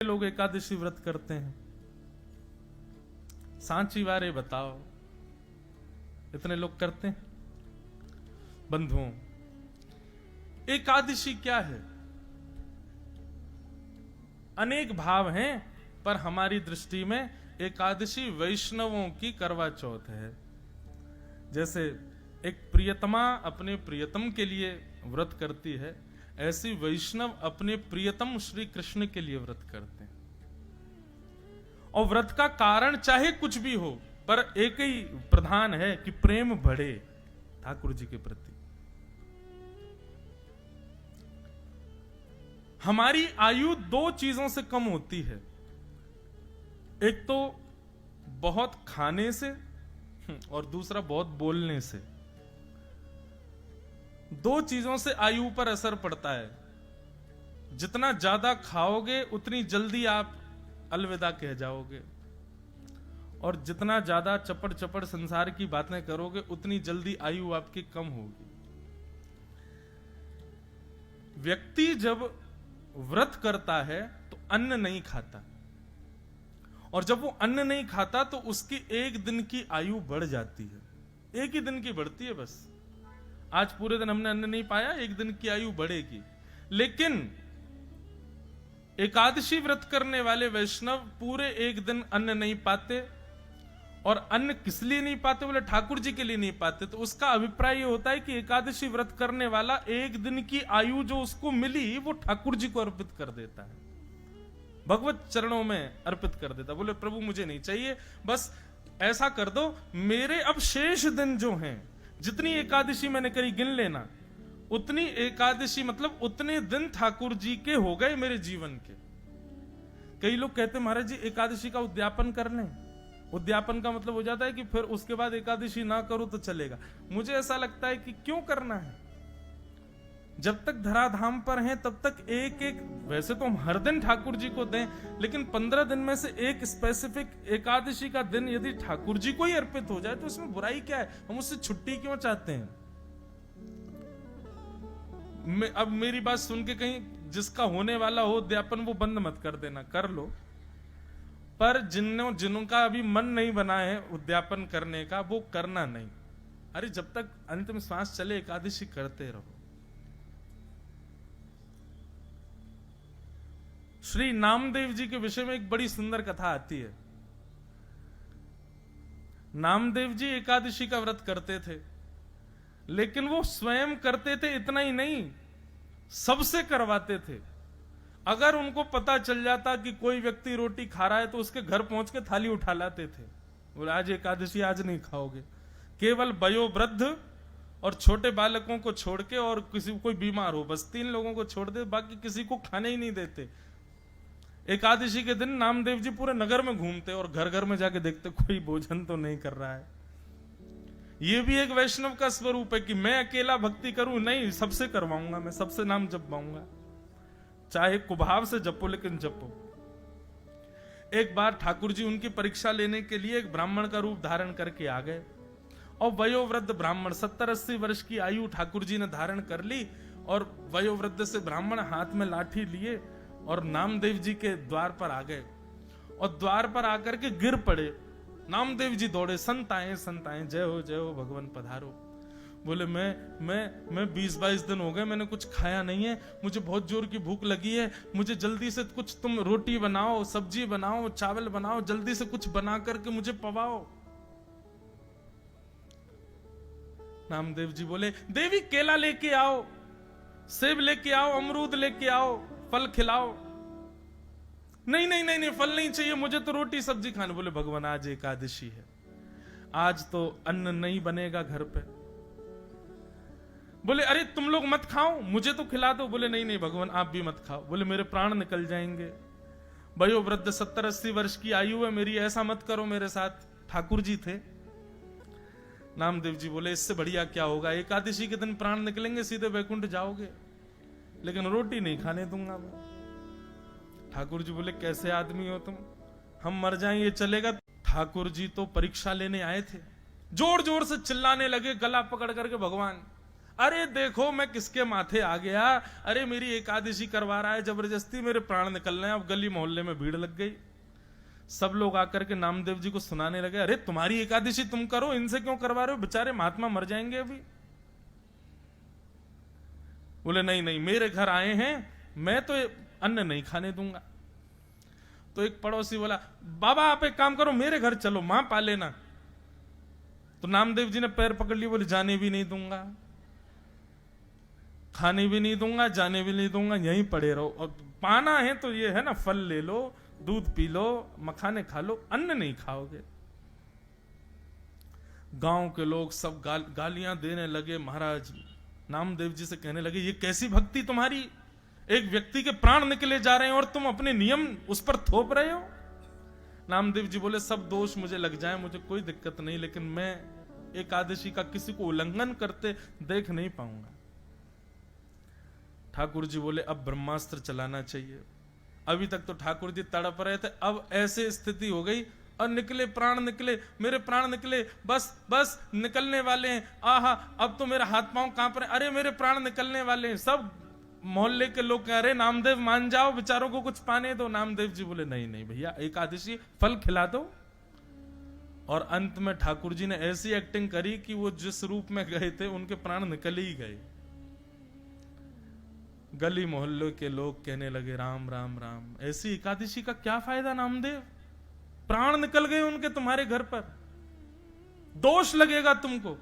लोग एकादशी व्रत करते हैं? सांची वारे बताओ, इतने लोग करते हैं? बंधुओं, एकादशी क्या है? अनेक भाव हैं, पर हमारी दृष्टि में एकादशी वैष्णवों की करवा चौथ है। जैसे एक प्रियतमा अपने प्रियतम के लिए व्रत करती है, ऐसी वैष्णव अपने प्रियतम श्री कृष्ण के लिए व्रत करते हैं। और व्रत का कारण चाहे कुछ भी हो, पर एक ही प्रधान है कि प्रेम बढ़े ठाकुर जी के प्रति। हमारी आयु दो चीजों से कम होती है, एक तो बहुत खाने से और दूसरा बहुत बोलने से। दो चीजों से आयु पर असर पड़ता है। जितना ज्यादा खाओगे उतनी जल्दी आप अलविदा कह जाओगे, और जितना ज्यादा चपड़ चपड़ संसार की बातें करोगे उतनी जल्दी आयु आपकी कम होगी। व्यक्ति जब व्रत करता है तो अन्न नहीं खाता, और जब वो अन्न नहीं खाता तो उसकी एक दिन की आयु बढ़ जाती है। एक ही दिन की बढ़ती है बस। आज पूरे दिन हमने अन्न नहीं पाया, एक दिन की आयु बढ़ेगी। लेकिन एकादशी व्रत करने वाले वैष्णव पूरे एक दिन अन्न नहीं पाते, और अन्न किस लिए नहीं पाते? बोले ठाकुर जी के लिए नहीं पाते। तो उसका अभिप्राय ये होता है कि एकादशी व्रत करने वाला एक दिन की आयु जो उसको मिली वो ठाकुर जी को अर्पित कर देता है, भगवत चरणों में अर्पित कर देता। बोले प्रभु मुझे नहीं चाहिए, बस ऐसा कर दो, मेरे अब शेष दिन जो हैं, जितनी एकादशी मैंने करी गिन लेना, उतनी एकादशी मतलब उतने दिन ठाकुर जी के हो गए मेरे जीवन के। कई लोग कहते महाराज जी एकादशी का उद्यापन कर लें। उद्यापन का मतलब हो जाता है कि फिर उसके बाद एकादशी ना करो तो चलेगा। मुझे ऐसा लगता है कि क्यों करना है? जब तक धराधाम पर हैं तब तक एक एक, वैसे तो हम हर दिन ठाकुर जी को दें, लेकिन 15 दिन में से एक स्पेसिफिक एकादशी का दिन यदि ठाकुर जी को ही अर्पित हो जाए तो उसमें बुराई क्या है? हम उससे छुट्टी क्यों चाहते हैं? अब मेरी बात सुन के कहीं जिसका होने वाला हो उद्यापन वो बंद मत कर देना, कर लो, पर जिनका अभी मन नहीं बना है उद्यापन करने का वो करना नहीं। अरे जब तक अंतिम श्वास चले एकादशी करते रहो। श्री नामदेव जी के विषय में एक बड़ी सुंदर कथा आती है। नामदेव जी एकादशी का व्रत करते थे, लेकिन वो स्वयं करते थे इतना ही नहीं, सबसे करवाते थे। अगर उनको पता चल जाता कि कोई व्यक्ति रोटी खा रहा है तो उसके घर पहुंच के थाली उठा लाते थे। बोले आज एकादशी, आज नहीं खाओगे। केवल वयोवृद्ध और छोटे बालकों को छोड़ के, और किसी कोई बीमार हो, बस 3 लोगों को छोड़ दे, बाकी किसी को खाने ही नहीं देते। एकादशी के दिन नामदेव जी पूरे नगर में घूमते और घर घर में जाके देखते कोई भोजन तो नहीं कर रहा है। ये भी एक वैष्णव का स्वरूप है कि मैं अकेला भक्ति करूं नहीं, सबसे करवाऊंगा, मैं सबसे नाम जपवाऊंगा, चाहे कुभाव से जपो लेकिन जपो। एक बार ठाकुर जी उनकी परीक्षा लेने के लिए एक ब्राह्मण का रूप धारण करके आ गए, और वयोवृद्ध ब्राह्मण 70-80 वर्ष की आयु ठाकुर जी ने धारण कर ली, और वयोवृद्ध से ब्राह्मण हाथ में लाठी लिए और नामदेव जी के द्वार पर आ गए, और द्वार पर आकर के गिर पड़े। नामदेव जी दौड़े, संत आए, जय हो भगवान पधारो। बोले मैं 20-22 दिन हो गए मैंने कुछ खाया नहीं है, मुझे बहुत जोर की भूख लगी है, मुझे जल्दी से कुछ तुम रोटी बनाओ, सब्जी बनाओ, चावल बनाओ, जल्दी से कुछ बना करके मुझे पवाओ। नामदेव जी बोले देवी केला लेके आओ, सेब लेके आओ, अमरूद लेके आओ, फल खिलाओ। नहीं, फल नहीं चाहिए, मुझे तो रोटी सब्जी खाने। बोले भगवान आज एकादशी है, आज तो अन्न नहीं बनेगा घर पे। बोले अरे तुम लोग मत खाओ, मुझे तो खिला दो। बोले नहीं भगवान आप भी मत खाओ। बोले मेरे प्राण निकल जाएंगे, वयोवृद्ध 70-80 वर्ष की आयु है मेरी, ऐसा मत करो मेरे साथ। ठाकुर जी थे। नामदेव जी बोले इससे बढ़िया क्या होगा, एकादशी के दिन प्राण निकलेंगे, सीधे वैकुंठ जाओगे, लेकिन रोटी नहीं खाने दूंगा मैं। ठाकुर जी बोले कैसे आदमी हो तुम, हम मर जाएं ये चलेगा? ठाकुर जी तो परीक्षा लेने आए थे। जोर जोर से चिल्लाने लगे, गला पकड़ करके भगवान अरे देखो मैं किसके माथे आ गया, अरे मेरी एकादशी करवा रहा है जबरदस्ती, मेरे प्राण निकल रहे हैं। अब गली मोहल्ले में भीड़ लग गई, सब लोग आकर के नामदेव जी को सुनाने लगे, अरे तुम्हारी एकादशी तुम करो, इनसे क्यों करवा रहे हो, बेचारे महात्मा मर जाएंगे अभी। बोले नहीं नहीं, मेरे घर आए हैं, मैं तो अन्न नहीं खाने दूंगा। तो एक पड़ोसी बोला, बाबा आप एक काम करो, मेरे घर चलो, मां पा लेना। तो नामदेव जी ने पैर पकड़ लिए, बोले जाने भी नहीं दूंगा, खाने भी नहीं दूंगा, जाने भी नहीं दूंगा, यहीं पड़े रहो। और पाना है तो ये है ना, फल ले लो, दूध पी लो, मखाने खा लो, अन्न नहीं खाओगे। गांव के लोग सब गालियां देने लगे। महाराज नामदेव जी से कहने लगे, ये कैसी भक्ति तुम्हारी, एक व्यक्ति के प्राण निकले जा रहे हैं और तुम अपने नियम उस पर थोप रहे हो। नामदेव जी बोले, सब दोष मुझे लग जाए, मुझे कोई दिक्कत नहीं, लेकिन मैं एकादशी का किसी को उल्लंघन करते देख नहीं पाऊंगा। ठाकुर जी बोले, अब ब्रह्मास्त्र चलाना चाहिए। अभी तक तो ठाकुर जी तड़प रहे थे, अब ऐसे स्थिति हो गई और निकले प्राण, निकले मेरे प्राण निकले, बस बस निकलने वाले हैं, आहा अब तो मेरा हाथ पांव कांप रहे, अरे मेरे प्राण निकलने वाले हैं। सब मोहल्ले के लोग कह रहे, नामदेव मान जाओ, बेचारों को कुछ पाने दो। नामदेव जी बोले, नहीं नहीं भैया, एकादशी फल खिला दो। और अंत में ठाकुर जी ने ऐसी एक्टिंग करी कि वो जिस रूप में गए थे उनके प्राण निकल ही गए। गली मोहल्ले के लोग कहने लगे, राम राम राम, ऐसी एकादशी का क्या फायदा नामदेव, प्राण निकल गए उनके तुम्हारे घर पर, दोष लगेगा तुमको,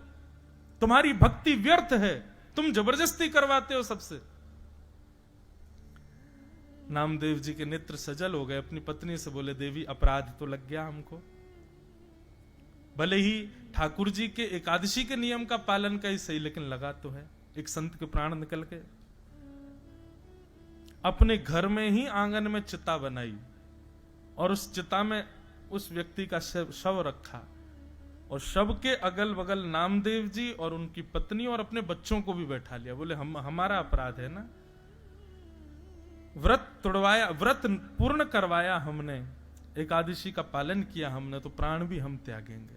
तुम्हारी भक्ति व्यर्थ है, तुम जबरदस्ती करवाते हो सबसे। नामदेव जी के नेत्र सजल हो गए, अपनी पत्नी से बोले, देवी अपराध तो लग गया हमको, भले ही ठाकुर जी के एकादशी के नियम का पालन का ही सही, लेकिन लगा तो है, एक संत के प्राण निकल गए। अपने घर में ही आंगन में चिता बनाई और उस चिता में उस व्यक्ति का शव रखा और शव के अगल बगल नामदेव जी और उनकी पत्नी और अपने बच्चों को भी बैठा लिया। बोले हमारा अपराध है ना, व्रत तोड़वाया, व्रत पूर्ण करवाया हमने, एकादशी का पालन किया हमने, तो प्राण भी हम त्यागेंगे।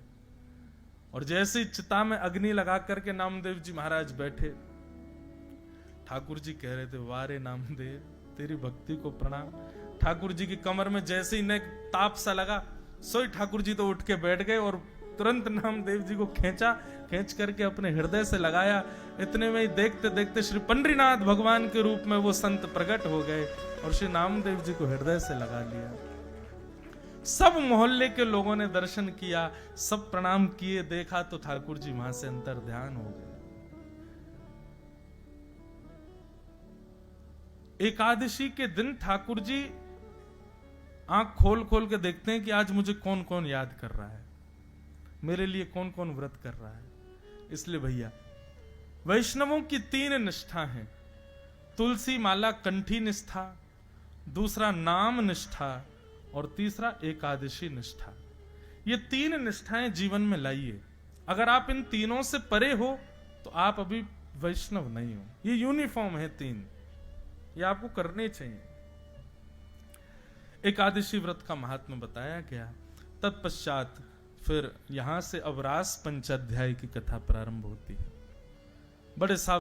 और जैसे चिता में अग्नि लगा करके नामदेव जी महाराज बैठे, ठाकुर जी कह रहे थे, वारे नामदेव तेरी भक्ति को प्रणाम। ठाकुर जी की कमर में जैसे ही नेक ताप सा लगा, सोई ठाकुर जी तो उठ के बैठ गए और तुरंत नामदेव जी को खींच करके अपने हृदय से लगाया। इतने में ही देखते देखते श्री पंडरीनाथ भगवान के रूप में वो संत प्रकट हो गए और श्री नामदेव जी को हृदय से लगा लिया। सब मोहल्ले के लोगों ने दर्शन किया, सब प्रणाम किए, देखा तो ठाकुर जी वहां से अंतर ध्यान हो गए। एकादशी के दिन ठाकुर जी आंख खोल खोल के देखते हैं कि आज मुझे कौन कौन याद कर रहा है, मेरे लिए कौन कौन व्रत कर रहा है। इसलिए भैया वैष्णवों की 3 निष्ठा हैं, तुलसी माला कंठी निष्ठा, दूसरा नाम निष्ठा और तीसरा एकादशी निष्ठा। ये 3 निष्ठाएं जीवन में लाइए। अगर आप इन तीनों से परे हो तो आप अभी वैष्णव नहीं हो। ये यूनिफॉर्म है 3, ये आपको करने चाहिए। एकादशी व्रत का महात्मा बताया गया। तत्पश्चात फिर यहां से अब रास पंचाध्याय की कथा प्रारंभ होती है। बड़े साहब